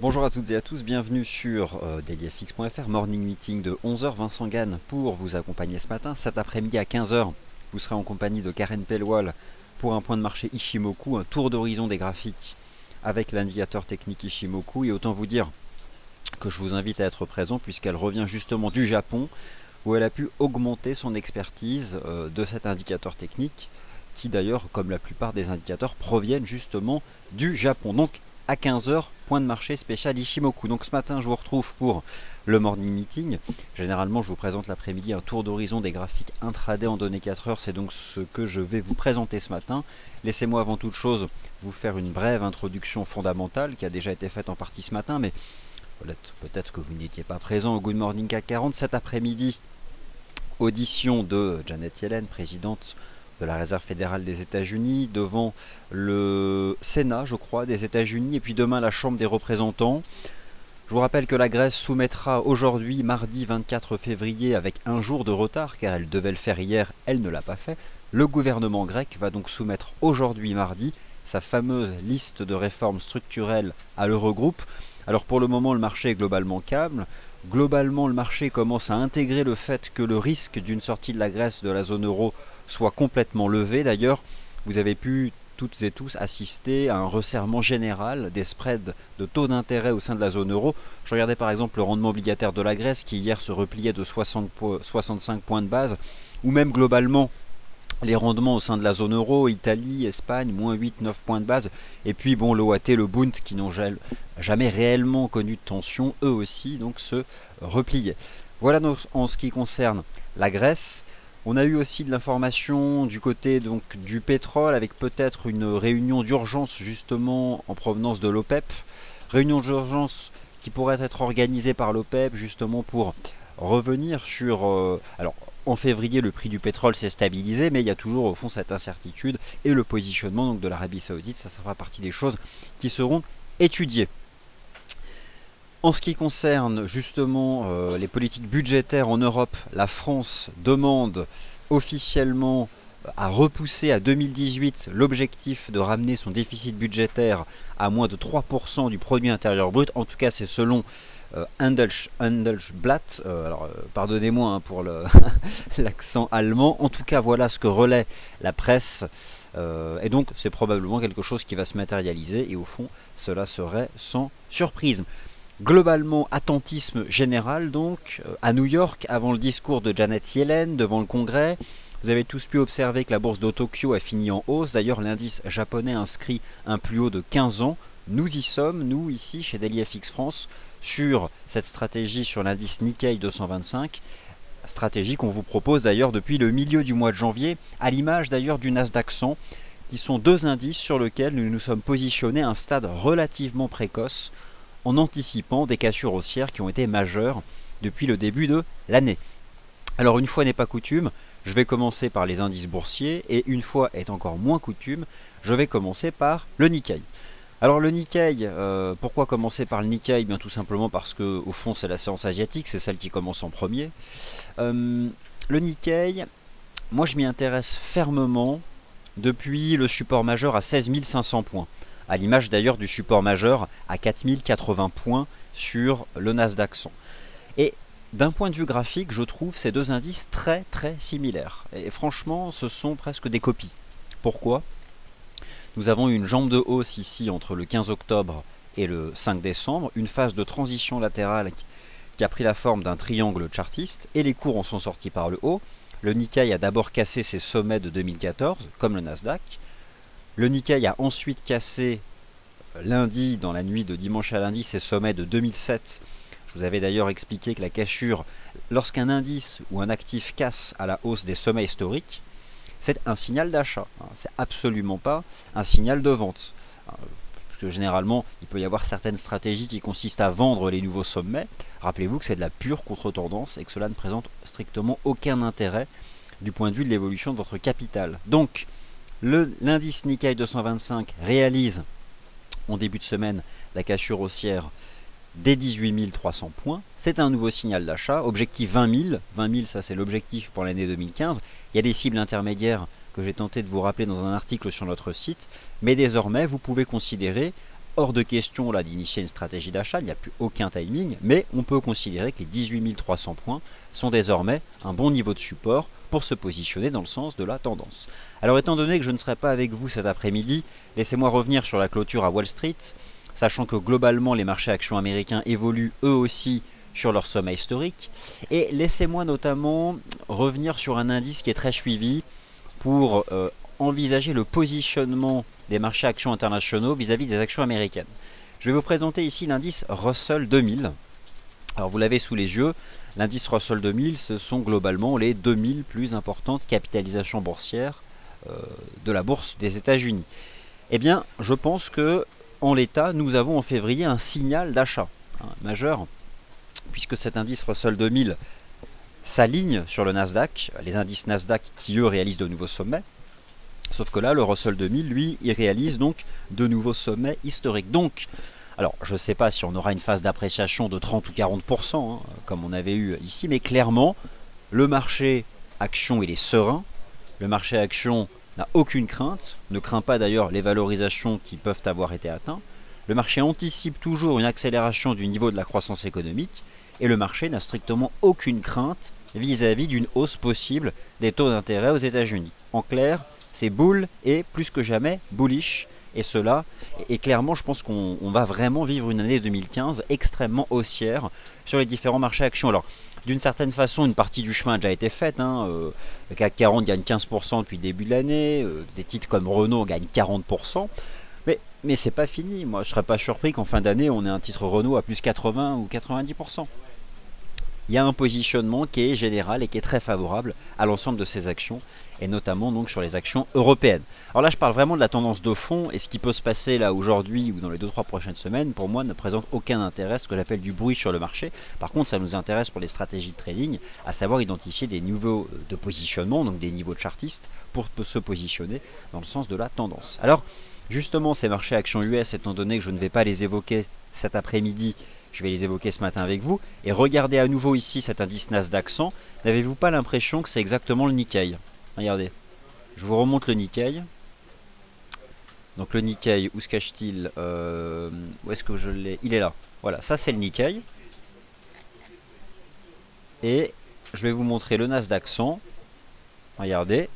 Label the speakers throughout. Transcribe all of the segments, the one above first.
Speaker 1: Bonjour à toutes et à tous, bienvenue sur dailyfx.fr, morning meeting de 11 h. Vincent Gann pour vous accompagner ce matin. Cet après-midi à 15 h, vous serez en compagnie de Karen Pellwal pour un point de marché Ichimoku, un tour d'horizon des graphiques avec l'indicateur technique Ichimoku. Et autant vous dire que je vous invite à être présent puisqu'elle revient justement du Japon où elle a pu augmenter son expertise de cet indicateur technique qui d'ailleurs, comme la plupart des indicateurs, proviennent justement du Japon. Donc à 15 h, point de marché spécial Ichimoku. Donc ce matin, je vous retrouve pour le morning meeting. Généralement, je vous présente l'après-midi un tour d'horizon des graphiques intraday en données 4 heures. C'est donc ce que je vais vous présenter ce matin. Laissez-moi avant toute chose vous faire une brève introduction fondamentale qui a déjà été faite en partie ce matin, mais peut-être que vous n'étiez pas présent au Good Morning CAC 40 cet après-midi. Audition de Janet Yellen, présidente de la Réserve fédérale des États-Unis, devant le Sénat, je crois, des États-Unis, et puis demain la Chambre des représentants. Je vous rappelle que la Grèce soumettra aujourd'hui, mardi 24 février, avec un jour de retard, car elle devait le faire hier, elle ne l'a pas fait. Le gouvernement grec va donc soumettre aujourd'hui, mardi, sa fameuse liste de réformes structurelles à l'Eurogroupe. Alors pour le moment, le marché est globalement calme. Globalement, le marché commence à intégrer le fait que le risque d'une sortie de la Grèce de la zone euro soit complètement levé. D'ailleurs, vous avez pu toutes et tous assister à un resserrement général des spreads de taux d'intérêt au sein de la zone euro. Je regardais par exemple le rendement obligataire de la Grèce qui hier se repliait de 65 points de base, ou même globalement les rendements au sein de la zone euro, Italie, Espagne, moins 8-9 points de base. Et puis bon, l'OAT, le Bund, qui n'ont jamais réellement connu de tension, eux aussi, donc se repliaient. Voilà donc en ce qui concerne la Grèce. On a eu aussi de l'information du côté donc du pétrole, avec peut-être une réunion d'urgence justement en provenance de l'OPEP. Réunion d'urgence qui pourrait être organisée par l'OPEP justement pour revenir sur... alors, en février, le prix du pétrole s'est stabilisé, mais il y a toujours au fond cette incertitude et le positionnement donc, de l'Arabie Saoudite, ça fera partie des choses qui seront étudiées. En ce qui concerne justement les politiques budgétaires en Europe, la France demande officiellement à repousser à 2018 l'objectif de ramener son déficit budgétaire à moins de 3% du produit intérieur brut. En tout cas, c'est selon Handelsblatt, pardonnez-moi hein, pour l'accent allemand. En tout cas, voilà ce que relaie la presse. Et donc, c'est probablement quelque chose qui va se matérialiser. Et au fond, cela serait sans surprise. Globalement, attentisme général donc à New York avant le discours de Janet Yellen devant le Congrès. Vous avez tous pu observer que la bourse de Tokyo a fini en hausse. D'ailleurs, l'indice japonais inscrit un plus haut de 15 ans. Nous y sommes, nous ici chez dailyfx France, sur cette stratégie sur l'indice Nikkei 225. Stratégie qu'on vous propose d'ailleurs depuis le milieu du mois de janvier, à l'image d'ailleurs du Nasdaq 100, qui sont deux indices sur lesquels nous nous sommes positionnés à un stade relativement précoce, en anticipant des cassures haussières qui ont été majeures depuis le début de l'année. Alors une fois n'est pas coutume, je vais commencer par les indices boursiers, et une fois est encore moins coutume, je vais commencer par le Nikkei. Alors le Nikkei, pourquoi commencer par le Nikkei? Bien tout simplement parce que au fond c'est la séance asiatique, c'est celle qui commence en premier. Le Nikkei, moi je m'y intéresse fermement depuis le support majeur à 16 500 points. À l'image d'ailleurs du support majeur à 4080 points sur le Nasdaq 100. Et d'un point de vue graphique, je trouve ces deux indices très similaires. Et franchement, ce sont presque des copies. Pourquoi ? Nous avons eu une jambe de hausse ici entre le 15 octobre et le 5 décembre, une phase de transition latérale qui a pris la forme d'un triangle chartiste, et les cours en sont sortis par le haut. Le Nikkei a d'abord cassé ses sommets de 2014, comme le Nasdaq. Le Nikkei a ensuite cassé lundi, dans la nuit de dimanche à lundi, ses sommets de 2007. Je vous avais d'ailleurs expliqué que la cassure, lorsqu'un indice ou un actif casse à la hausse des sommets historiques, c'est un signal d'achat. C'est absolument pas un signal de vente. Parce que généralement, il peut y avoir certaines stratégies qui consistent à vendre les nouveaux sommets. Rappelez-vous que c'est de la pure contre-tendance et que cela ne présente strictement aucun intérêt du point de vue de l'évolution de votre capital. Donc, l'indice Nikkei 225 réalise en début de semaine la cassure haussière des 18 300 points. C'est un nouveau signal d'achat. Objectif 20 000. 20 000, ça c'est l'objectif pour l'année 2015. Il y a des cibles intermédiaires que j'ai tenté de vous rappeler dans un article sur notre site. Mais désormais, vous pouvez considérer hors de question là d'initier une stratégie d'achat, il n'y a plus aucun timing, mais on peut considérer que les 18 300 points sont désormais un bon niveau de support pour se positionner dans le sens de la tendance. Alors étant donné que je ne serai pas avec vous cet après-midi, laissez-moi revenir sur la clôture à Wall Street, sachant que globalement les marchés actions américains évoluent eux aussi sur leur sommet historique, et laissez-moi notamment revenir sur un indice qui est très suivi pour envisager le positionnement des marchés actions internationaux vis-à-vis des actions américaines. Je vais vous présenter ici l'indice Russell 2000. Alors vous l'avez sous les yeux, l'indice Russell 2000, ce sont globalement les 2000 plus importantes capitalisations boursières de la bourse des États-Unis. Eh bien, je pense que en l'état, nous avons en février un signal d'achat majeur, puisque cet indice Russell 2000 s'aligne sur le Nasdaq, les indices Nasdaq qui eux réalisent de nouveaux sommets. Sauf que là, le Russell 2000, lui, il réalise donc de nouveaux sommets historiques. Donc, alors, je ne sais pas si on aura une phase d'appréciation de 30 ou 40%, comme on avait eu ici, mais clairement, le marché action, il est serein. Le marché action n'a aucune crainte, ne craint pas d'ailleurs les valorisations qui peuvent avoir été atteintes. Le marché anticipe toujours une accélération du niveau de la croissance économique, et le marché n'a strictement aucune crainte vis-à-vis d'une hausse possible des taux d'intérêt aux États-Unis. En clair, c'est bull et plus que jamais bullish. Et cela, et clairement, je pense qu'on va vraiment vivre une année 2015 extrêmement haussière sur les différents marchés actions. Alors, d'une certaine façon, une partie du chemin a déjà été faite. Le CAC 40 gagne 15% depuis le début de l'année. Des titres comme Renault gagnent 40%. Mais c'est pas fini. Moi, je serais pas surpris qu'en fin d'année, on ait un titre Renault à plus 80 ou 90%. Il y a un positionnement qui est général et qui est très favorable à l'ensemble de ces actions, et notamment donc sur les actions européennes. Alors là, je parle vraiment de la tendance de fond, et ce qui peut se passer là aujourd'hui ou dans les 2-3 prochaines semaines, pour moi, ne présente aucun intérêt, ce que j'appelle du bruit sur le marché. Par contre, ça nous intéresse pour les stratégies de trading, à savoir identifier des niveaux de positionnement, donc des niveaux de chartistes, pour se positionner dans le sens de la tendance. Alors, justement, ces marchés actions US, étant donné que je ne vais pas les évoquer cet après-midi, je vais les évoquer ce matin avec vous. Et regardez à nouveau ici cet indice Nasdaq 100. N'avez-vous pas l'impression que c'est exactement le Nikkei? Regardez. Je vous remonte le Nikkei. Donc le Nikkei, où se cache-t-il? Où est-ce que je l'ai? Il est là. Voilà, ça c'est le Nikkei. Et je vais vous montrer le Nasdaq 100. Regardez.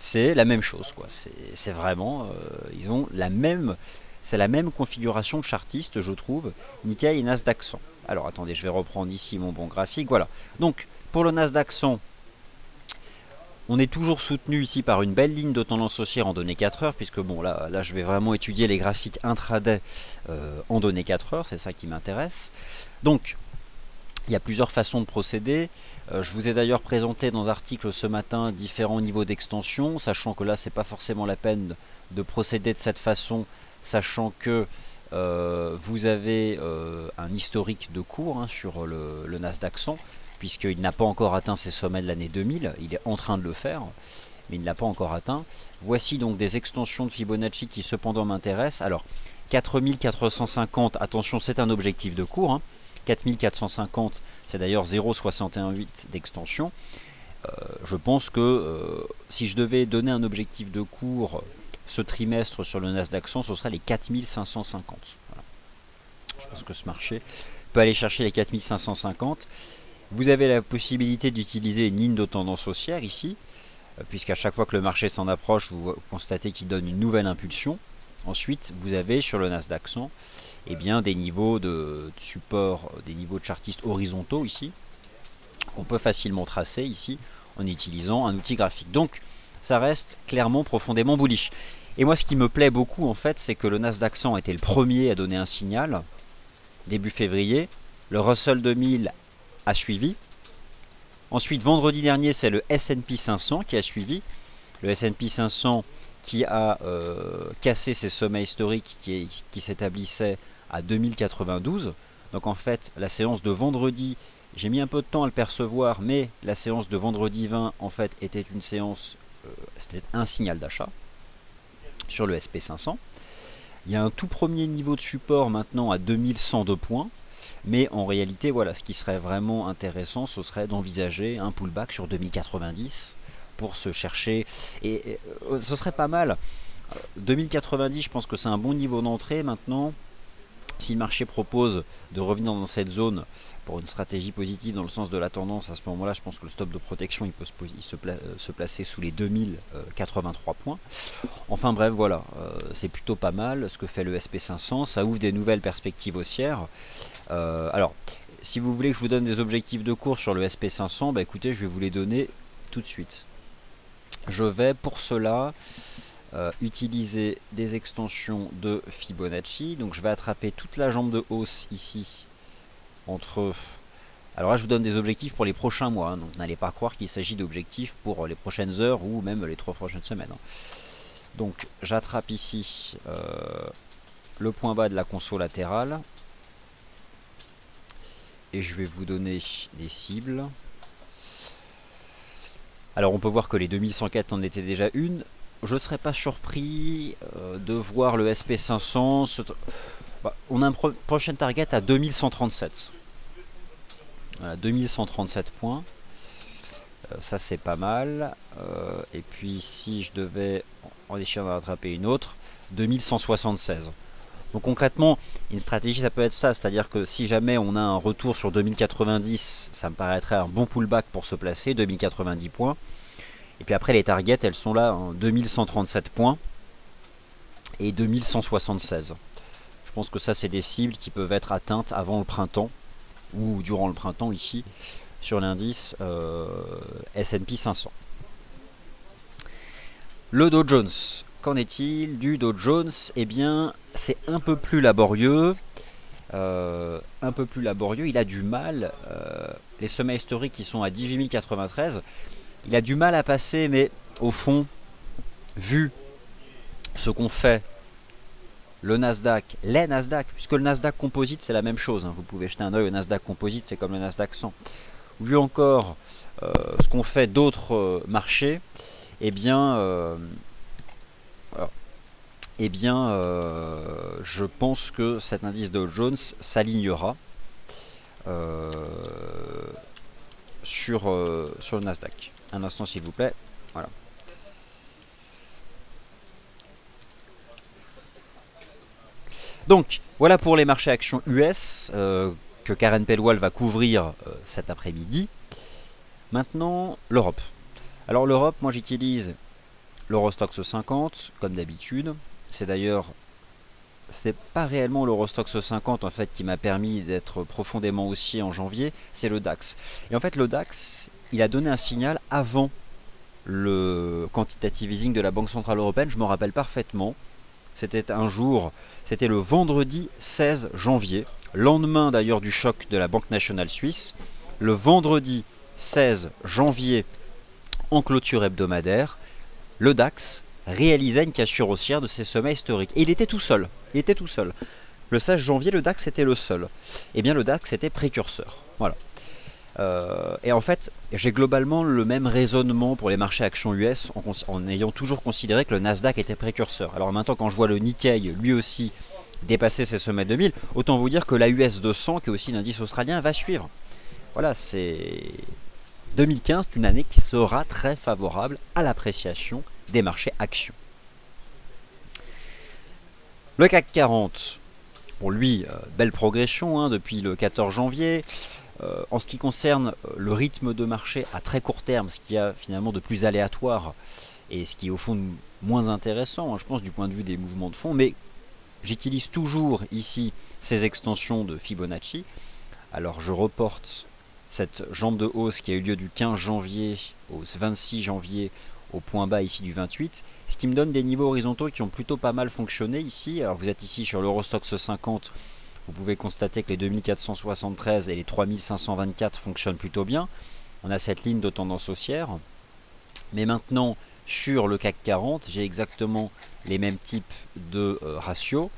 Speaker 1: C'est la même chose, quoi. C'est vraiment... ils ont la même... C'est la même configuration chartiste, je trouve, Nikkei et Nasdaq 100. Alors attendez, je vais reprendre ici mon bon graphique. Voilà. Donc pour le Nasdaq 100, on est toujours soutenu ici par une belle ligne de tendance haussière en données 4 heures, puisque bon là je vais vraiment étudier les graphiques intraday en données 4 heures, c'est ça qui m'intéresse. Donc il y a plusieurs façons de procéder. Je vous ai d'ailleurs présenté dans l'article ce matin différents niveaux d'extension, sachant que là c'est pas forcément la peine de procéder de cette façon, sachant que vous avez un historique de cours sur le Nasdaq 100, puisqu'il n'a pas encore atteint ses sommets de l'année 2000, il est en train de le faire, mais il ne l'a pas encore atteint. Voici donc des extensions de Fibonacci qui cependant m'intéressent. Alors 4450, attention, c'est un objectif de cours, 4450, c'est d'ailleurs 0,618 d'extension. Je pense que si je devais donner un objectif de cours ce trimestre sur le Nasdaq 100, ce sera les 4550. Voilà. Je pense que ce marché peut aller chercher les 4550. Vous avez la possibilité d'utiliser une ligne de tendance haussière ici, puisqu'à chaque fois que le marché s'en approche, vous constatez qu'il donne une nouvelle impulsion. Ensuite, vous avez sur le Nasdaq 100 des niveaux de support, des niveaux de chartistes horizontaux ici, qu'on peut facilement tracer ici en utilisant un outil graphique. Donc, ça reste clairement profondément bullish. Et moi, ce qui me plaît beaucoup, en fait, c'est que le Nasdaq 100 était le premier à donner un signal, début février. Le Russell 2000 a suivi. Ensuite, vendredi dernier, c'est le S&P 500 qui a suivi. Le S&P 500 qui a cassé ses sommets historiques qui s'établissaient à 2092. Donc en fait, la séance de vendredi, j'ai mis un peu de temps à le percevoir, mais la séance de vendredi 20, en fait, était une séance, c'était un signal d'achat sur le SP500. Il y a un tout premier niveau de support maintenant à 2102 points. Mais en réalité, voilà, ce qui serait vraiment intéressant, ce serait d'envisager un pullback sur 2090 pour se chercher. Et ce serait pas mal 2090, je pense que c'est un bon niveau d'entrée. Maintenant, si le marché propose de revenir dans cette zone pour une stratégie positive dans le sens de la tendance, à ce moment-là, je pense que le stop de protection il peut se placer sous les 2083 points. Enfin bref, voilà, c'est plutôt pas mal ce que fait le SP500. Ça ouvre des nouvelles perspectives haussières. Alors, si vous voulez que je vous donne des objectifs de cours sur le SP500, bah écoutez, je vais vous les donner tout de suite. Je vais pour cela utiliser des extensions de Fibonacci. Donc je vais attraper toute la jambe de hausse ici entre... Alors là je vous donne des objectifs pour les prochains mois, hein, donc n'allez pas croire qu'il s'agit d'objectifs pour les prochaines heures ou même les 3 prochaines semaines. Hein. Donc j'attrape ici le point bas de la conso latérale et je vais vous donner des cibles. Alors on peut voir que les 2104 en étaient déjà une. Je ne serais pas surpris de voir le SP500. On a un prochain target à 2137. Voilà, 2137 points. Ça c'est pas mal. Et puis si je devais en essayer d'en rattraper une autre, 2176. Donc concrètement, une stratégie ça peut être ça, c'est-à-dire que si jamais on a un retour sur 2090, ça me paraîtrait un bon pullback pour se placer, 2090 points. Et puis après les targets, elles sont là, hein, 2137 points et 2176. Je pense que ça c'est des cibles qui peuvent être atteintes avant le printemps ou durant le printemps ici sur l'indice S&P 500. Le Dow Jones. Qu'en est-il du Dow Jones? Eh bien, c'est un peu plus laborieux. Il a du mal. Les sommets historiques qui sont à 18 093, il a du mal à passer, mais au fond, vu ce qu'ont fait le Nasdaq, les Nasdaq, puisque le Nasdaq Composite c'est la même chose, hein, vous pouvez jeter un oeil au Nasdaq Composite, c'est comme le Nasdaq 100. Vu encore ce qu'ont fait d'autres marchés, eh bien, je pense que cet indice Dow Jones s'alignera sur le Nasdaq. Un instant s'il vous plaît. Voilà. Donc voilà pour les marchés actions US que Karen Pellwall va couvrir cet après-midi. Maintenant l'Europe. Alors l'Europe, moi j'utilise l'Eurostoxx 50 comme d'habitude. C'est d'ailleurs, c'est pas réellement l'Eurostoxx 50 en fait qui m'a permis d'être profondément haussier en janvier, c'est le DAX. Et en fait le DAX, il a donné un signal avant le quantitative easing de la Banque Centrale Européenne, je me rappelle parfaitement. C'était un jour, c'était le vendredi 16 janvier, lendemain d'ailleurs du choc de la Banque Nationale Suisse. Le vendredi 16 janvier, en clôture hebdomadaire, le DAX réalisait une cassure haussière de ses sommets historiques. Et il était tout seul. Le 16 janvier, le DAX était le seul. Eh bien, le DAX était précurseur. Voilà. Et en fait, j'ai globalement le même raisonnement pour les marchés actions US en ayant toujours considéré que le Nasdaq était précurseur. Alors maintenant, quand je vois le Nikkei lui aussi dépasser ses sommets 2000, autant vous dire que la US 200, qui est aussi l'indice australien, va suivre. Voilà, c'est 2015, une année qui sera très favorable à l'appréciation des marchés actions. Le CAC 40, pour lui, belle progression hein, depuis le 14 janvier. En ce qui concerne le rythme de marché à très court terme, ce qui a finalement de plus aléatoire et ce qui est au fond moins intéressant, hein, je pense du point de vue des mouvements de fond, mais j'utilise toujours ici ces extensions de Fibonacci. Alors je reporte cette jambe de hausse qui a eu lieu du 15 janvier au 26 janvier au point bas ici du 28, ce qui me donne des niveaux horizontaux qui ont plutôt pas mal fonctionné ici. Alors vous êtes ici sur l'Eurostoxx 50, vous pouvez constater que les 2473 et les 3524 fonctionnent plutôt bien. On a cette ligne de tendance haussière. Mais maintenant, sur le CAC 40, j'ai exactement les mêmes types de ratios.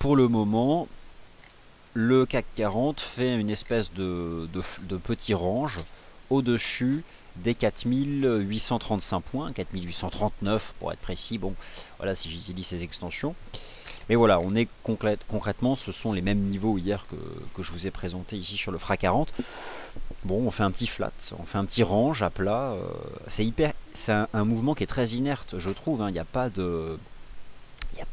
Speaker 1: Pour le moment, le CAC 40 fait une espèce de petit range au-dessus des 4835 points, 4839 pour être précis. Bon, voilà si j'utilise ces extensions. Mais voilà, on est concrètement, ce sont les mêmes niveaux hier que je vous ai présenté ici sur le FRA 40. Bon, on fait un petit flat, on fait un petit range à plat. C'est un mouvement qui est très inerte, je trouve. Hein. Il n'y a pas de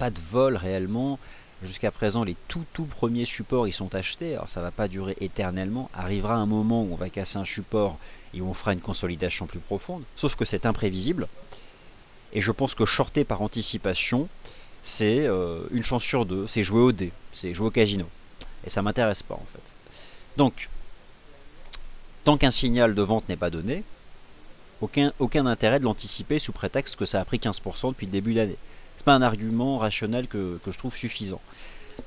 Speaker 1: pas de vol réellement. Jusqu'à présent, les tout premiers supports ils sont achetés, alors ça va pas durer éternellement. Arrivera un moment où on va casser un support et où on fera une consolidation plus profonde, sauf que c'est imprévisible. Et je pense que shorter par anticipation, c'est une chance sur deux, c'est jouer au dé, c'est jouer au casino. Et ça m'intéresse pas en fait. Donc, tant qu'un signal de vente n'est pas donné, aucun intérêt de l'anticiper sous prétexte que ça a pris 15% depuis le début de l'année. C'est pas un argument rationnel que je trouve suffisant.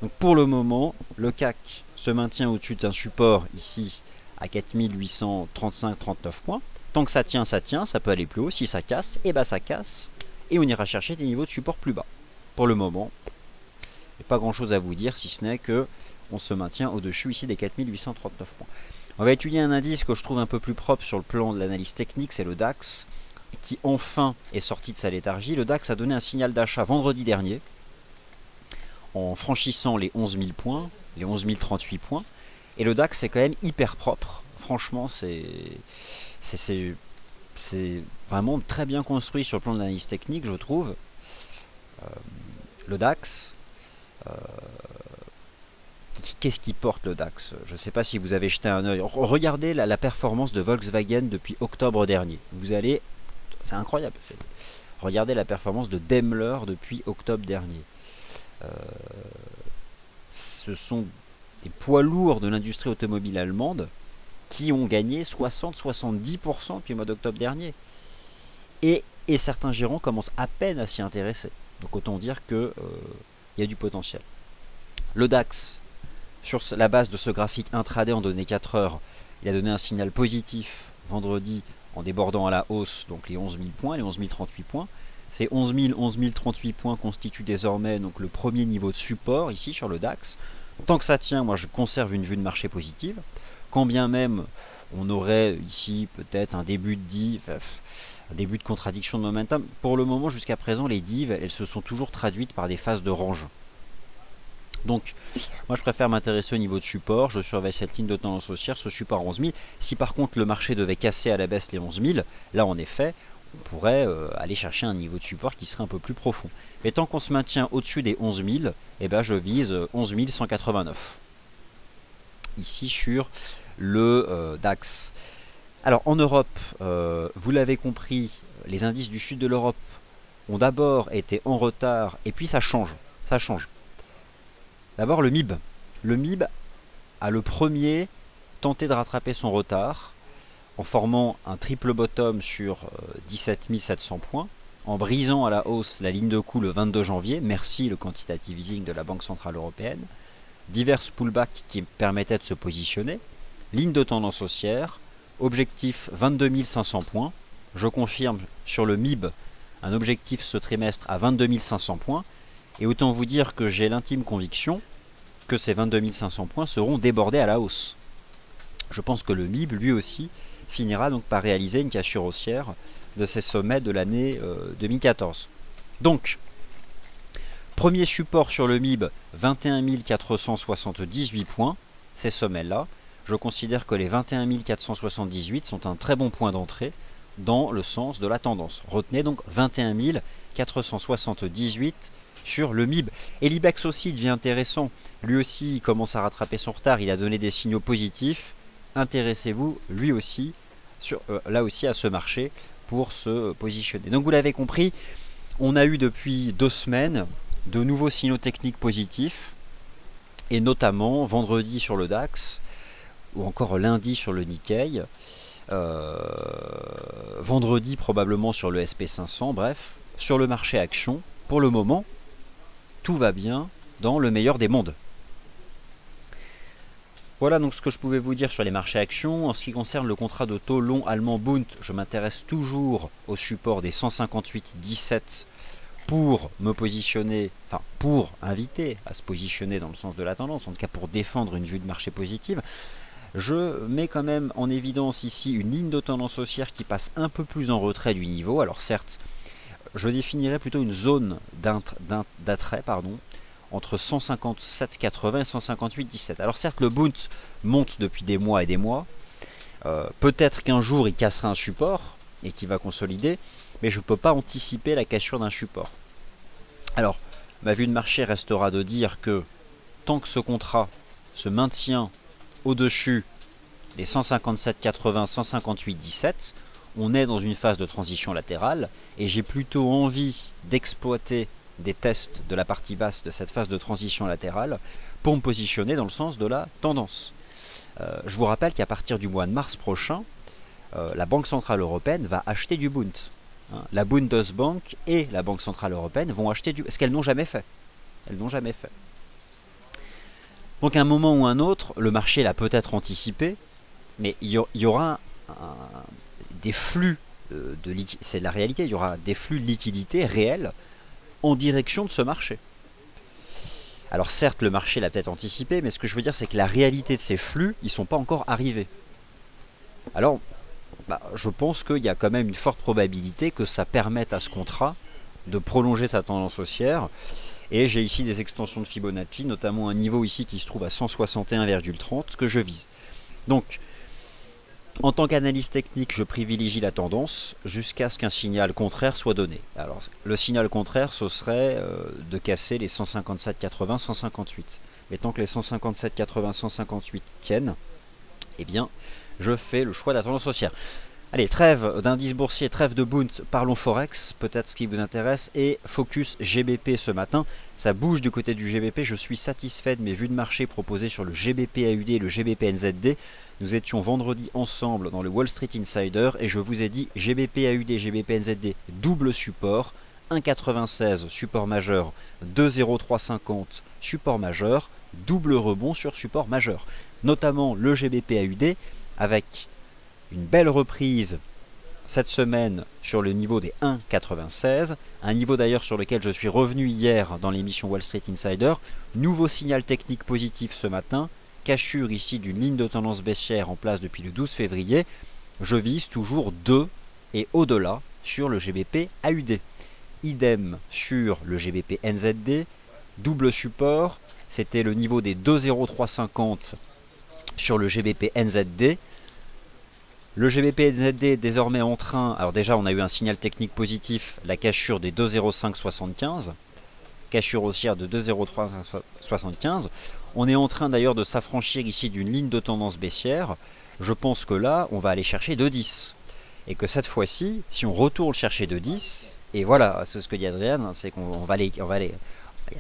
Speaker 1: Donc pour le moment, le CAC se maintient au-dessus d'un support ici à 4835-39 points. Tant que ça tient, ça peut aller plus haut. Si ça casse, et bah ça casse. Et on ira chercher des niveaux de support plus bas. Pour le moment, il n'y a pas grand chose à vous dire si ce n'est que on se maintient au-dessus ici des 4839 points. On va étudier un indice que je trouve un peu plus propre sur le plan de l'analyse technique, c'est le DAX, qui enfin est sorti de sa léthargie. Le DAX a donné un signal d'achat vendredi dernier, en franchissant les 11 000 points, les 11 038 points. Et le DAX est quand même hyper propre. Franchement, c'est vraiment très bien construit sur le plan de l'analyse technique, je trouve. Le DAX, qu'est-ce qui porte le DAX? Je ne sais pas si vous avez jeté un œil. Regardez la performance de Volkswagen depuis octobre dernier. Vous allez... C'est incroyable. Regardez la performance de Daimler depuis octobre dernier. Ce sont des poids lourds de l'industrie automobile allemande qui ont gagné 60-70% depuis le mois d'octobre dernier. Et certains gérants commencent à peine à s'y intéresser. Donc autant dire qu'il y a du potentiel. Le DAX, sur la base de ce graphique intraday en données 4 heures, il a donné un signal positif vendredi en débordant à la hausse donc les 11 000 points, les 11 038 points. Ces 11 038 points constituent désormais donc le premier niveau de support ici sur le DAX. Tant que ça tient, moi je conserve une vue de marché positive. Quand bien même on aurait ici peut-être un début de div, un début de contradiction de momentum. Pour le moment, jusqu'à présent, les divs, elles se sont toujours traduites par des phases de range. Donc, moi je préfère m'intéresser au niveau de support. Je surveille cette ligne de tendance haussière, ce support 11 000. Si par contre le marché devait casser à la baisse les 11 000, là en effet, on pourrait aller chercher un niveau de support qui serait un peu plus profond. Mais tant qu'on se maintient au-dessus des 11 000, eh ben, je vise 11 189. Ici sur le DAX. Alors en Europe, vous l'avez compris, les indices du sud de l'Europe ont d'abord été en retard et puis ça change. Ça change. D'abord le MIB. Le MIB a le premier tenté de rattraper son retard en formant un triple bottom sur 17 700 points, en brisant à la hausse la ligne de coup le 22 janvier, merci le quantitative easing de la Banque Centrale Européenne, divers pullbacks qui permettaient de se positionner, ligne de tendance haussière, objectif 22 500 points, je confirme sur le MIB un objectif ce trimestre à 22 500 points, et autant vous dire que j'ai l'intime conviction que ces 22 500 points seront débordés à la hausse. Je pense que le MIB lui aussi finira donc par réaliser une cassure haussière de ses sommets de l'année 2014. Donc, premier support sur le MIB, 21 478 points, ces sommets-là. Je considère que les 21 478 sont un très bon point d'entrée dans le sens de la tendance. Retenez donc 21 478 sur le MIB. Et l'IBEX aussi devient intéressant. Lui aussi il commence à rattraper son retard, il a donné des signaux positifs. Intéressez-vous lui aussi, là aussi à ce marché pour se positionner. Donc vous l'avez compris, on a eu depuis 2 semaines de nouveaux signaux techniques positifs, et notamment vendredi sur le DAX, ou encore lundi sur le Nikkei, vendredi probablement sur le SP500, bref, sur le marché action, pour le moment, tout va bien dans le meilleur des mondes. Voilà donc ce que je pouvais vous dire sur les marchés actions. En ce qui concerne le contrat de taux long allemand Bund, je m'intéresse toujours au support des 158,17 pour me positionner, enfin pour inviter à se positionner dans le sens de la tendance, en tout cas pour défendre une vue de marché positive. Je mets quand même en évidence ici une ligne de tendance haussière qui passe un peu plus en retrait du niveau. Alors certes, je définirais plutôt une zone d'attrait, entre 157,80 et 158,17. Alors certes, le Bund monte depuis des mois et des mois. Peut-être qu'un jour, il cassera un support et qu'il va consolider, mais je ne peux pas anticiper la cassure d'un support. Alors, ma vue de marché restera de dire que tant que ce contrat se maintient au-dessus des 157,80, 158,17, on est dans une phase de transition latérale et j'ai plutôt envie d'exploiter des tests de la partie basse de cette phase de transition latérale pour me positionner dans le sens de la tendance. Je vous rappelle qu'à partir du mois de mars prochain, la Banque Centrale Européenne va acheter du Bund. La Bundesbank et la Banque Centrale Européenne vont acheter du... Ce qu'elles n'ont jamais fait. Elles n'ont jamais fait. Donc à un moment ou un autre, le marché l'a peut-être anticipé, mais il y aura des flux de liquidité, c'est la réalité, il y aura des flux de liquidité réels en direction de ce marché. Alors certes, le marché l'a peut-être anticipé, mais ce que je veux dire, c'est que la réalité de ces flux, ils ne sont pas encore arrivés. Alors, je pense qu'il y a quand même une forte probabilité que ça permette à ce contrat de prolonger sa tendance haussière. Et j'ai ici des extensions de Fibonacci, notamment un niveau ici qui se trouve à 161,30 que je vise. Donc, en tant qu'analyste technique, je privilégie la tendance jusqu'à ce qu'un signal contraire soit donné. Alors, le signal contraire, ce serait de casser les 157,80, 158. Mais tant que les 157,80, 158 tiennent, eh bien, je fais le choix de la tendance haussière. Allez, trêve d'indice boursier, trêve de Bund, parlons Forex, peut-être ce qui vous intéresse, et focus GBP ce matin. Ça bouge du côté du GBP, je suis satisfait de mes vues de marché proposées sur le GBP AUD et le GBP NZD. Nous étions vendredi ensemble dans le Wall Street Insider et je vous ai dit GBP AUD, GBP NZD, double support, 1,96 support majeur, 2,0350 support majeur, double rebond sur support majeur. Notamment le GBP AUD avec une belle reprise cette semaine sur le niveau des 1,96, un niveau d'ailleurs sur lequel je suis revenu hier dans l'émission Wall Street Insider. Nouveau signal technique positif ce matin, cachure ici d'une ligne de tendance baissière en place depuis le 12 février. Je vise toujours 2 et au-delà sur le GBP AUD. Idem sur le GBP NZD, double support, c'était le niveau des 2,0350 sur le GBP NZD. Le GBP NZD est désormais en train, alors déjà on a eu un signal technique positif, la cachure des 2,0575, cachure haussière de 2,0375. On est en train d'ailleurs de s'affranchir ici d'une ligne de tendance baissière. Je pense que là, on va aller chercher 2,10. Et que cette fois-ci, si on retourne chercher 2,10, et voilà, c'est ce que dit Adrien, c'est qu'on va aller, il y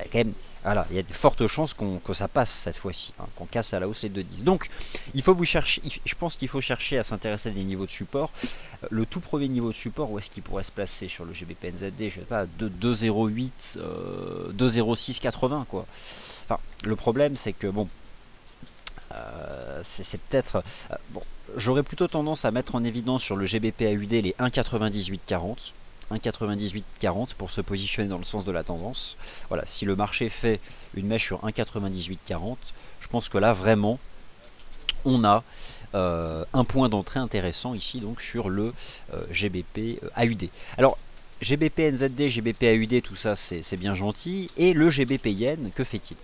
Speaker 1: a quand même, voilà, il y a de fortes chances que ça passe cette fois-ci, qu'on casse à la hausse les 2,10. Donc, il faut vous chercher, je pense qu'il faut chercher à s'intéresser à des niveaux de support. Le tout premier niveau de support, où est-ce qu'il pourrait se placer sur le GBP NZD, je sais pas, 2,08, 2,0680 quoi. Enfin, le problème c'est que bon, c'est peut-être bon, j'aurais plutôt tendance à mettre en évidence sur le GBP AUD les 1,9840. 1,9840 pour se positionner dans le sens de la tendance. Voilà, si le marché fait une mèche sur 1,9840, je pense que là vraiment on a un point d'entrée intéressant ici donc sur le GBP AUD. Alors GBP NZD, GBP AUD, tout ça c'est bien gentil. Et le GBP Yen, que fait-il?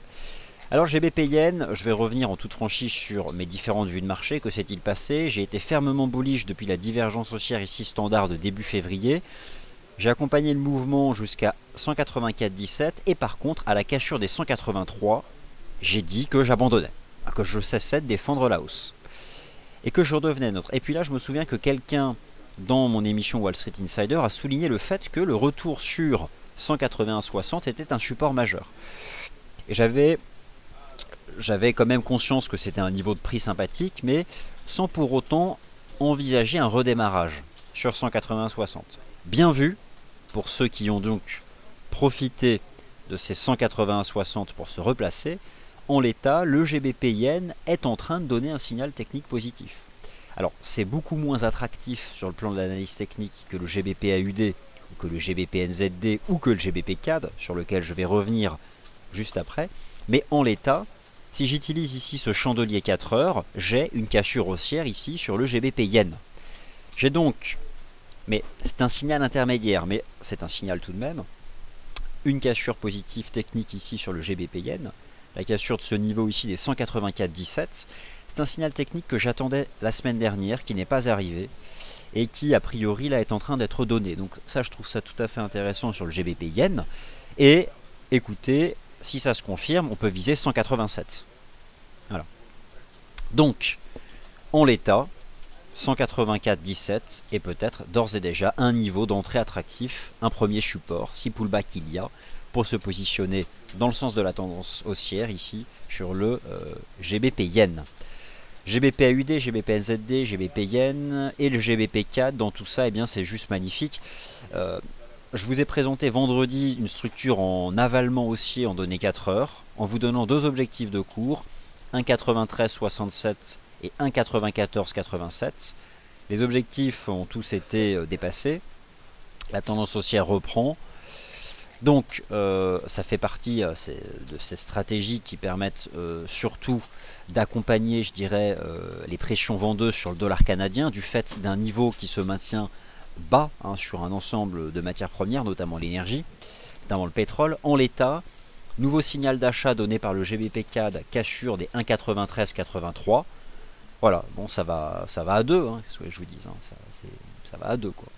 Speaker 1: Alors GBP Yen, je vais revenir en toute franchise sur mes différentes vues de marché. Que s'est-il passé? J'ai été fermement bullish depuis la divergence haussière ici standard de début février. J'ai accompagné le mouvement jusqu'à 184,17 et par contre à la cassure des 183, j'ai dit que j'abandonnais, que je cessais de défendre la hausse et que je redevenais neutre. Et puis là je me souviens que quelqu'un dans mon émission Wall Street Insider a souligné le fait que le retour sur 181,60 était un support majeur. Et j'avais quand même conscience que c'était un niveau de prix sympathique, mais sans pour autant envisager un redémarrage sur 181,60. Bien vu pour ceux qui ont donc profité de ces 181,60 pour se replacer. En l'état, le GBP Yen est en train de donner un signal technique positif. Alors c'est beaucoup moins attractif sur le plan de l'analyse technique que le GBP AUD ou que le GBP NZD ou que le GBP CAD sur lequel je vais revenir juste après, mais en l'état, si j'utilise ici ce chandelier 4 heures, j'ai une cassure haussière ici sur le GBP Yen. J'ai donc, mais c'est un signal intermédiaire, mais c'est un signal tout de même, une cassure positive technique ici sur le GBP Yen, la cassure de ce niveau ici des 184,17. C'est un signal technique que j'attendais la semaine dernière, qui n'est pas arrivé, et qui a priori là est en train d'être donné. Donc ça, je trouve ça tout à fait intéressant sur le GBP Yen. Et écoutez, si ça se confirme, on peut viser 187. Voilà. Donc, en l'état, 184,17 est peut-être d'ores et déjà un niveau d'entrée attractif, un premier support, si pullback il y a, pour se positionner dans le sens de la tendance haussière ici sur le GBP Yen. GBP AUD, GBP NZD, GBP Yen et le GBP CAD, dans tout ça, eh bien c'est juste magnifique. Je vous ai présenté vendredi une structure en avalement haussier en données 4 heures, en vous donnant deux objectifs de cours, 1,9367 et 1,9487. Les objectifs ont tous été dépassés. La tendance haussière reprend. Donc ça fait partie de ces stratégies qui permettent surtout d'accompagner, je dirais, les pressions vendeuses sur le dollar canadien du fait d'un niveau qui se maintient bas sur un ensemble de matières premières, notamment l'énergie, notamment le pétrole. En l'état, nouveau signal d'achat donné par le GBP CAD, cassure des 1,9383. Voilà, bon ça va à 2, qu'est-ce que je vous dis, ça va à 2 quoi.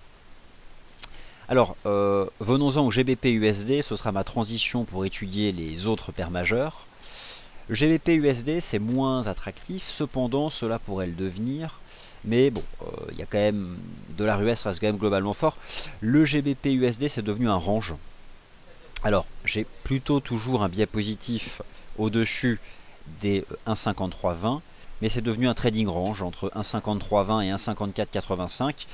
Speaker 1: Alors, venons-en au GBP USD, ce sera ma transition pour étudier les autres paires majeures. Le GBP USD c'est moins attractif, cependant cela pourrait le devenir, mais bon, il y a quand même, dollar US reste quand même globalement fort. Le GBP USD c'est devenu un range. Alors, j'ai plutôt toujours un biais positif au-dessus des 1,5320, mais c'est devenu un trading range entre 1,5320 et 1,5485.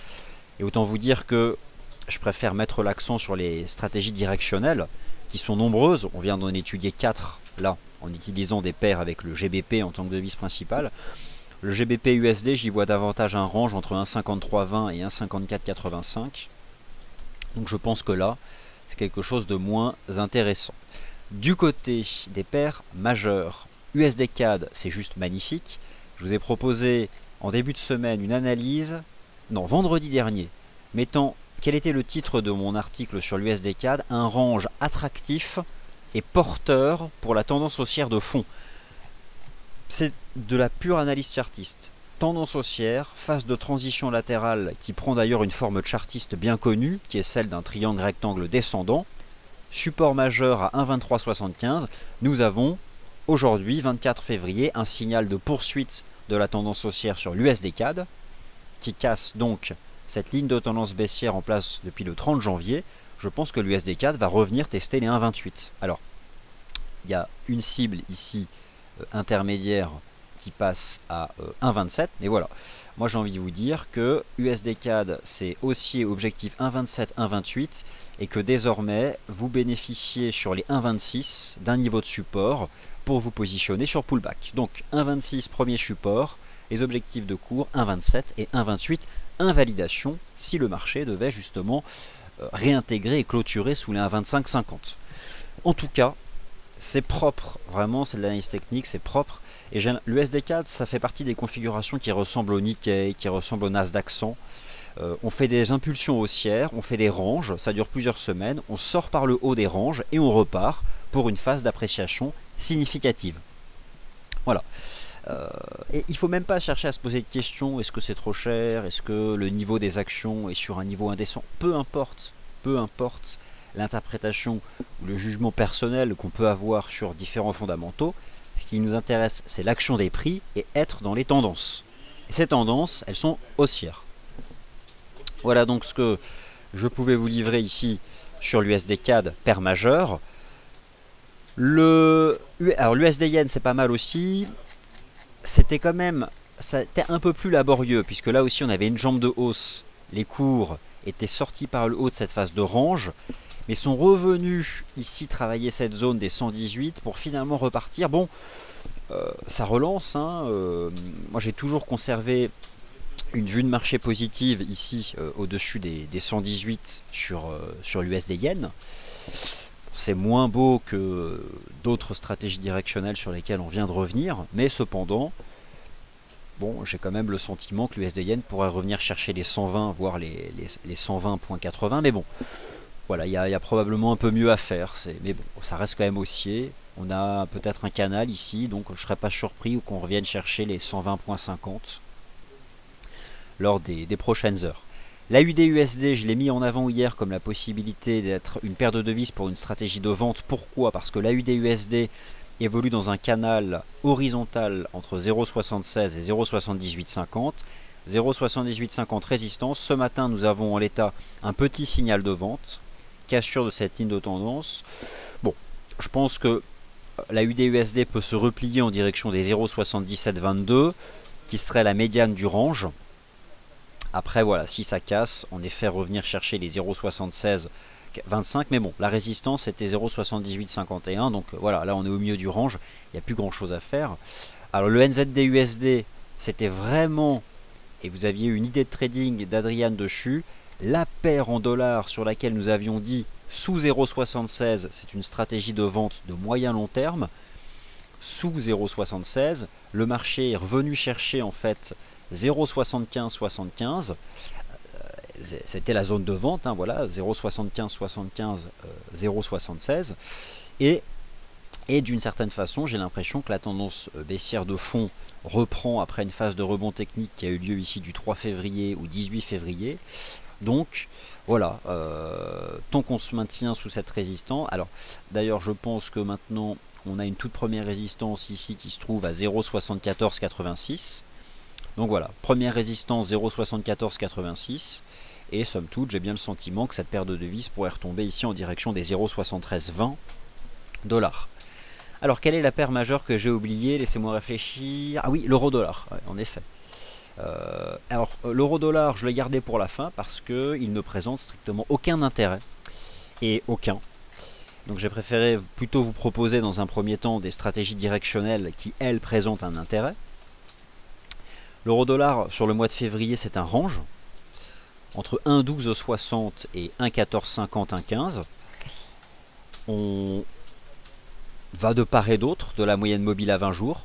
Speaker 1: Et autant vous dire que je préfère mettre l'accent sur les stratégies directionnelles, qui sont nombreuses. On vient d'en étudier 4 là, en utilisant des paires avec le GBP en tant que devise principale. Le GBP USD, j'y vois davantage un range entre 1,5320 et 1,5485. Donc je pense que là, c'est quelque chose de moins intéressant. Du côté des paires majeures, USD CAD, c'est juste magnifique. Je vous ai proposé en début de semaine une analyse, non, vendredi dernier, mettant, quel était le titre de mon article sur l'USD CAD, un range attractif et porteur pour la tendance haussière de fond. C'est de la pure analyse chartiste. Tendance haussière, phase de transition latérale qui prend d'ailleurs une forme chartiste bien connue, qui est celle d'un triangle rectangle descendant, support majeur à 1,2375, nous avons aujourd'hui, 24 février, un signal de poursuite de la tendance haussière sur l'USD CAD, qui casse donc cette ligne de tendance baissière en place depuis le 30 janvier. Je pense que l'USD CAD va revenir tester les 1,28. Alors, il y a une cible ici intermédiaire qui passe à 1,27, mais voilà. Moi j'ai envie de vous dire que USD CAD c'est haussier objectif 1,27, 1,28 et que désormais vous bénéficiez sur les 1,26 d'un niveau de support pour vous positionner sur pullback. Donc 1,26 premier support, les objectifs de cours 1,27 et 1,28 invalidation si le marché devait justement réintégrer et clôturer sous les 1,25-50. En tout cas, c'est propre, vraiment c'est de l'analyse technique, c'est propre. Et l'USD CAD, ça fait partie des configurations qui ressemblent au Nikkei, qui ressemblent au Nasdaq 100. On fait des impulsions haussières, on fait des ranges, ça dure plusieurs semaines, on sort par le haut des ranges et on repart pour une phase d'appréciation significative. Voilà. Et il ne faut même pas chercher à se poser de questions, est-ce que c'est trop cher, est-ce que le niveau des actions est sur un niveau indécent, peu importe l'interprétation ou le jugement personnel qu'on peut avoir sur différents fondamentaux. Ce qui nous intéresse, c'est l'action des prix et être dans les tendances. Et ces tendances, elles sont haussières. Voilà donc ce que je pouvais vous livrer ici sur l'USD CAD paire majeure. Alors l'USD Yen, c'est pas mal aussi. C'était quand même, ça était un peu plus laborieux, puisque là aussi on avait une jambe de hausse. Les cours étaient sortis par le haut de cette phase de range, mais sont revenus ici travailler cette zone des 118 pour finalement repartir. Bon, ça relance. Moi j'ai toujours conservé une vue de marché positive ici au-dessus des 118 sur l'USD Yen. C'est moins beau que d'autres stratégies directionnelles sur lesquelles on vient de revenir, mais cependant, bon, j'ai quand même le sentiment que l'USD Yen pourrait revenir chercher les 120, voire les 120,80, mais bon. Voilà, il y a probablement un peu mieux à faire, mais bon, ça reste quand même haussier. On a peut-être un canal ici, donc je ne serais pas surpris qu'on revienne chercher les 120,50 lors des prochaines heures. La UD-USD, je l'ai mis en avant hier comme la possibilité d'être une paire de devises pour une stratégie de vente. Pourquoi? Parce que la UD-USD évolue dans un canal horizontal entre 0,76 et 0,7850. 0,7850 résistance. Ce matin, nous avons en l'état un petit signal de vente, cassure de cette ligne de tendance. Bon, je pense que la UD-USD peut se replier en direction des 0,7722, qui serait la médiane du range. Après, voilà, si ça casse, en effet, revenir chercher les 0,7625. Mais bon, la résistance était 0,7851. Donc voilà, là, on est au milieu du range. Il n'y a plus grand-chose à faire. Alors, le NZD-USD, c'était vraiment... Et vous aviez une idée de trading d'Adrian Dechu. La paire en dollars sur laquelle nous avions dit sous 0,76, c'est une stratégie de vente de moyen long terme. Sous 0,76, le marché est revenu chercher en fait 0,7575. C'était la zone de vente, hein, voilà, 0,7575, 0,76. Et d'une certaine façon, j'ai l'impression que la tendance baissière de fond reprend après une phase de rebond technique qui a eu lieu ici du 3 février ou 18 février. Donc voilà, tant qu'on se maintient sous cette résistance. Alors d'ailleurs, je pense que maintenant on a une toute première résistance ici qui se trouve à 0,7486. Donc voilà, première résistance 0,7486. Et somme toute, j'ai bien le sentiment que cette paire de devises pourrait retomber ici en direction des 0,7320 $. Alors, quelle est la paire majeure que j'ai oubliée? Laissez-moi réfléchir. Ah oui, l'euro-dollar, ouais, en effet. Alors, l'euro-dollar, je l'ai gardé pour la fin parce qu'il ne présente strictement aucun intérêt. Et aucun. Donc, j'ai préféré plutôt vous proposer dans un premier temps des stratégies directionnelles qui, elles, présentent un intérêt. L'euro-dollar, sur le mois de février, c'est un range. Entre 1,1260 et 1,1450, 1,15. On va de part et d'autre de la moyenne mobile à 20 jours.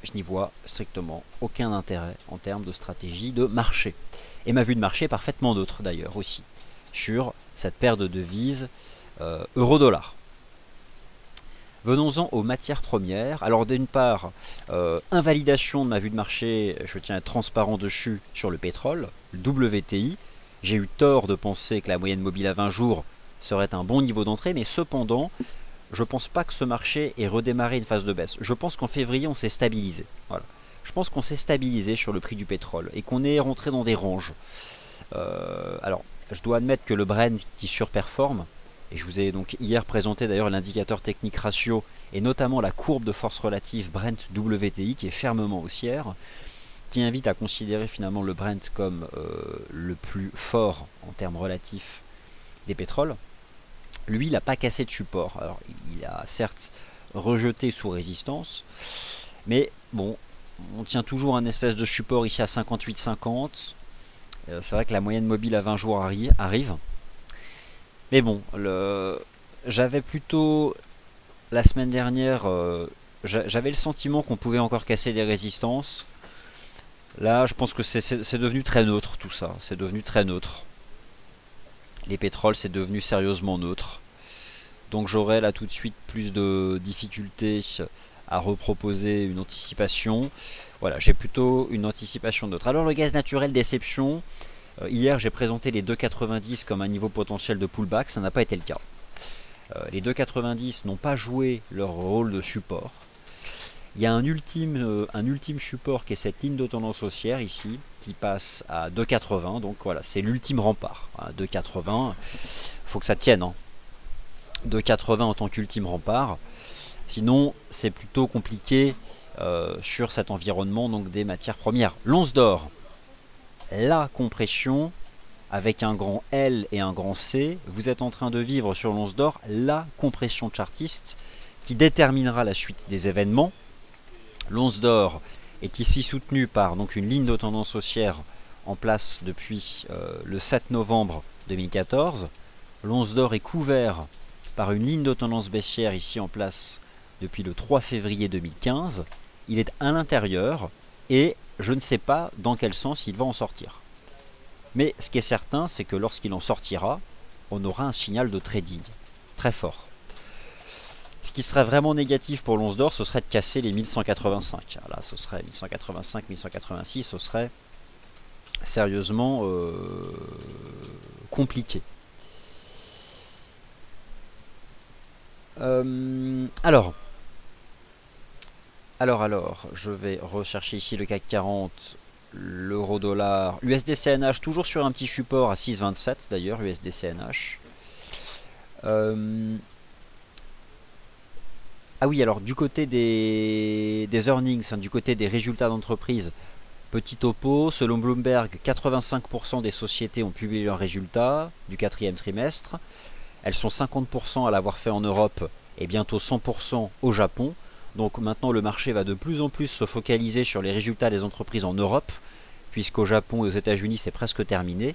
Speaker 1: Je n'y vois strictement aucun intérêt en termes de stratégie de marché. Et ma vue de marché est parfaitement neutre d'ailleurs aussi sur cette paire de devises euro-dollar. Venons-en aux matières premières. Alors d'une part, invalidation de ma vue de marché, je tiens à être transparent dessus sur le pétrole, le WTI. J'ai eu tort de penser que la moyenne mobile à 20 jours serait un bon niveau d'entrée, mais cependant, je ne pense pas que ce marché ait redémarré une phase de baisse. Je pense qu'en février, on s'est stabilisé. Voilà. Je pense qu'on s'est stabilisé sur le prix du pétrole et qu'on est rentré dans des ranges. Alors, je dois admettre que le Brent qui surperforme, et je vous ai donc hier présenté d'ailleurs l'indicateur technique ratio et notamment la courbe de force relative Brent WTI qui est fermement haussière, qui invite à considérer finalement le Brent comme le plus fort en termes relatifs des pétroles. Lui, il n'a pas cassé de support. Alors, il a certes rejeté sous résistance, mais bon, on tient toujours un espèce de support ici à 58,50. C'est vrai que la moyenne mobile à 20 jours arrive. Mais bon, j'avais plutôt, la semaine dernière, j'avais le sentiment qu'on pouvait encore casser des résistances. Là, je pense que c'est devenu très neutre tout ça. C'est devenu très neutre. Les pétroles, c'est devenu sérieusement neutre. Donc j'aurai là tout de suite plus de difficultés à reproposer une anticipation. Voilà, j'ai plutôt une anticipation neutre. Alors le gaz naturel, déception. Hier, j'ai présenté les 2,90 comme un niveau potentiel de pullback. Ça n'a pas été le cas. Les 2,90 n'ont pas joué leur rôle de support. Il y a un ultime support qui est cette ligne de tendance haussière ici, qui passe à 2,80. Donc voilà, c'est l'ultime rempart. 2,80, faut que ça tienne. 2,80 en tant qu'ultime rempart. Sinon, c'est plutôt compliqué sur cet environnement donc des matières premières. L'once d'or, la compression avec un grand L et un grand C. Vous êtes en train de vivre sur l'once d'or la compression chartiste qui déterminera la suite des événements. L'once d'or est ici soutenue par donc une ligne de tendance haussière en place depuis le 7 novembre 2014. L'once d'or est couvert par une ligne de tendance baissière ici en place depuis le 3 février 2015. Il est à l'intérieur et je ne sais pas dans quel sens il va en sortir. Mais ce qui est certain, c'est que lorsqu'il en sortira, on aura un signal de trading très fort. Ce qui serait vraiment négatif pour l'once d'or, ce serait de casser les 1185. Là, ce serait 1185, 1186, ce serait sérieusement compliqué. Alors, je vais rechercher ici le CAC 40, l'euro-dollar, USD-CNH, toujours sur un petit support à 6,27 d'ailleurs, USD-CNH. Ah oui, alors du côté des earnings, hein, du côté des résultats d'entreprise, petit topo, selon Bloomberg, 85% des sociétés ont publié leurs résultats du quatrième trimestre. Elles sont 50% à l'avoir fait en Europe et bientôt 100% au Japon. Donc maintenant le marché va de plus en plus se focaliser sur les résultats des entreprises en Europe, puisqu'au Japon et aux États-Unis c'est presque terminé.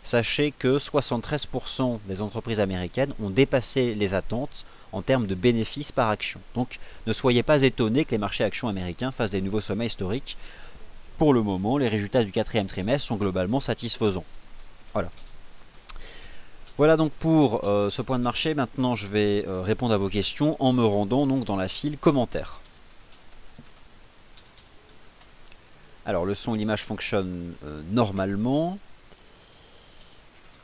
Speaker 1: Sachez que 73% des entreprises américaines ont dépassé les attentes en termes de bénéfices par action. Donc ne soyez pas étonnés que les marchés actions américains fassent des nouveaux sommets historiques. Pour le moment, les résultats du quatrième trimestre sont globalement satisfaisants. Voilà. Voilà donc pour ce point de marché. Maintenant, je vais répondre à vos questions en me rendant donc dans la file commentaires. Alors, le son et l'image fonctionnent normalement.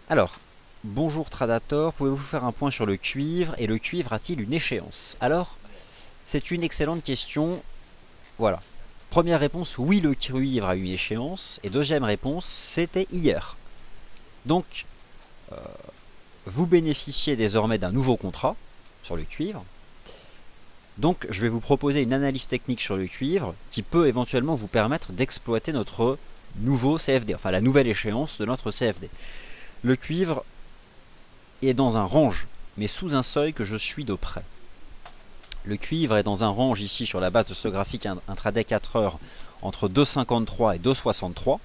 Speaker 1: Alors, bonjour Tradator, pouvez-vous faire un point sur le cuivre? Et le cuivre a-t-il une échéance? Alors, c'est une excellente question. Voilà. Première réponse, oui, le cuivre a une échéance. Et deuxième réponse, c'était hier. Donc, vous bénéficiez désormais d'un nouveau contrat sur le cuivre. Donc je vais vous proposer une analyse technique sur le cuivre qui peut éventuellement vous permettre d'exploiter notre nouveau CFD, enfin la nouvelle échéance de notre CFD. Le cuivre est dans un range, mais sous un seuil que je suis de près. Le cuivre est dans un range ici sur la base de ce graphique intraday 4 heures entre 2,53 et 2,63.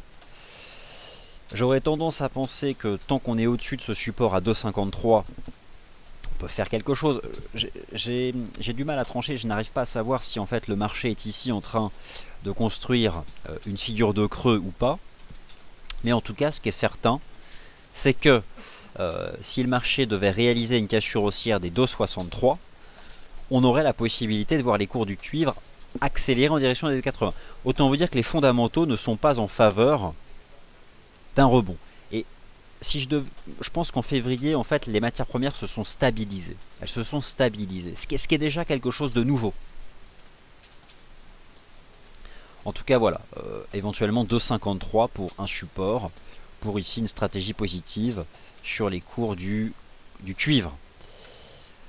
Speaker 1: J'aurais tendance à penser que tant qu'on est au-dessus de ce support à 2,53, on peut faire quelque chose. J'ai du mal à trancher, je n'arrive pas à savoir si en fait le marché est ici en train de construire une figure de creux ou pas. Mais en tout cas, ce qui est certain, c'est que si le marché devait réaliser une cassure haussière des 2,63, on aurait la possibilité de voir les cours du cuivre accélérer en direction des 2,80. Autant vous dire que les fondamentaux ne sont pas en faveur d'un rebond. Et si je pense qu'en février, en fait, les matières premières se sont stabilisées. Elles se sont stabilisées, ce qui est déjà quelque chose de nouveau. En tout cas, voilà, éventuellement 2,53 pour un support, pour ici une stratégie positive sur les cours du cuivre.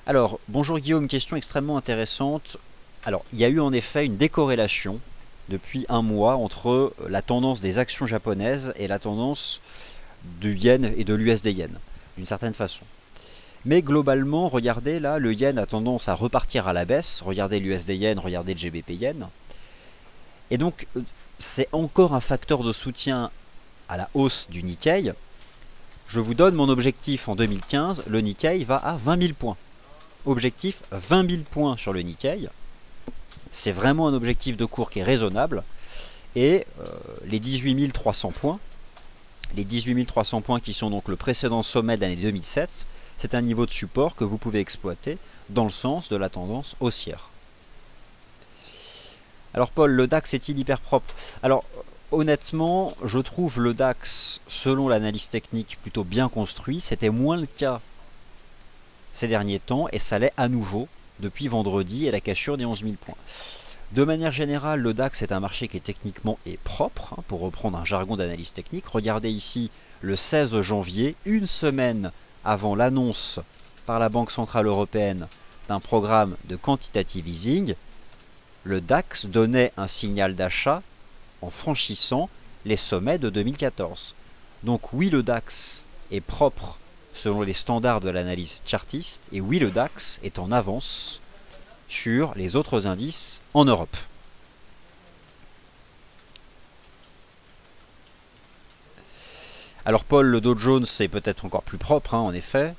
Speaker 1: Alors, bonjour Guillaume, question extrêmement intéressante. Alors, il y a eu en effet une décorrélation depuis un mois entre la tendance des actions japonaises et la tendance du yen et de l'USD yen, d'une certaine façon. Mais globalement, regardez là, le yen a tendance à repartir à la baisse. Regardez l'USD yen, regardez le GBP yen. Et donc, c'est encore un facteur de soutien à la hausse du Nikkei. Je vous donne mon objectif en 2015. Le Nikkei va à 20 000 points. Objectif 20 000 points sur le Nikkei. C'est vraiment un objectif de cours qui est raisonnable. Et les 18 300 points, qui sont donc le précédent sommet de l'année 2007, c'est un niveau de support que vous pouvez exploiter dans le sens de la tendance haussière. Alors Paul, le DAX est-il hyper propre? Alors honnêtement, je trouve le DAX, selon l'analyse technique, plutôt bien construit. C'était moins le cas ces derniers temps et ça l'est à nouveau depuis vendredi et la cassure des 11 000 points. De manière générale, le DAX est un marché qui est techniquement et propre, hein, pour reprendre un jargon d'analyse technique. Regardez ici le 16 janvier, une semaine avant l'annonce par la Banque Centrale Européenne d'un programme de quantitative easing, le DAX donnait un signal d'achat en franchissant les sommets de 2014. Donc oui, le DAX est propre selon les standards de l'analyse chartiste, et oui, le DAX est en avance sur les autres indices en Europe. Alors Paul, le Dow Jones c'est peut-être encore plus propre, hein, en effet.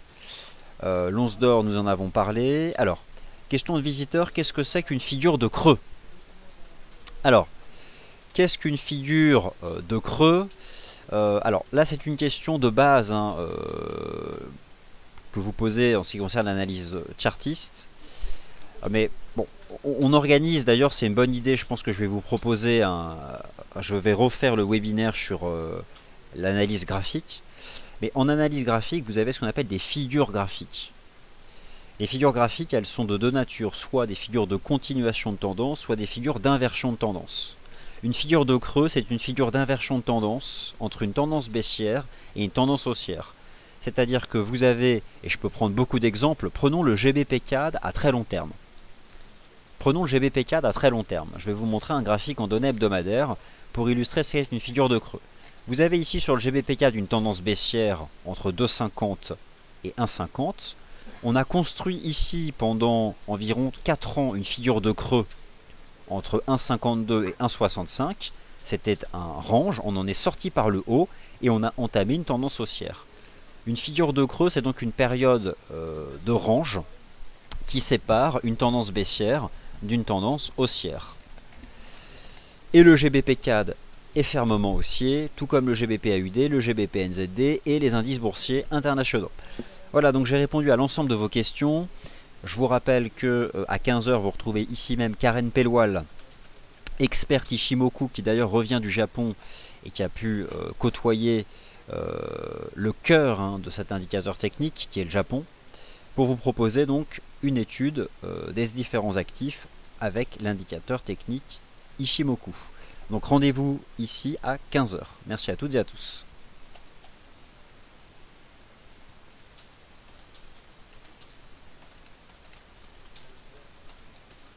Speaker 1: L'once d'or, nous en avons parlé. Alors, question de visiteur, qu'est-ce que c'est qu'une figure de creux? Alors, qu'est-ce qu'une figure de creux? Alors là, c'est une question de base, hein, que vous posez en ce qui concerne l'analyse chartiste. Mais bon, on organise, d'ailleurs c'est une bonne idée, je pense que je vais vous proposer je vais refaire le webinaire sur l'analyse graphique. Mais en analyse graphique, vous avez ce qu'on appelle des figures graphiques. Les figures graphiques, elles sont de deux natures, soit des figures de continuation de tendance, soit des figures d'inversion de tendance. Une figure de creux, c'est une figure d'inversion de tendance entre une tendance baissière et une tendance haussière. C'est-à-dire que vous avez, et je peux prendre beaucoup d'exemples, prenons le GBP-CAD à très long terme. Prenons le GBP-CAD à très long terme. Je vais vous montrer un graphique en données hebdomadaires pour illustrer ce qu'est une figure de creux. Vous avez ici sur le GBP-CAD une tendance baissière entre 2,50 et 1,50. On a construit ici pendant environ 4 ans une figure de creux entre 1,52 et 1,65. C'était un range, on en est sorti par le haut et on a entamé une tendance haussière. Une figure de creux, c'est donc une période de range qui sépare une tendance baissière d'une tendance haussière. Et le GBP-CAD est fermement haussier, tout comme le GBP-AUD, le GBP-NZD et les indices boursiers internationaux. Voilà, donc j'ai répondu à l'ensemble de vos questions. Je vous rappelle que à 15 h, vous retrouvez ici même Karen Pellwal, experte Ichimoku, qui d'ailleurs revient du Japon et qui a pu côtoyer le cœur de cet indicateur technique qui est le Japon, pour vous proposer donc une étude des différents actifs avec l'indicateur technique Ichimoku. Donc rendez-vous ici à 15 h. Merci à toutes et à tous.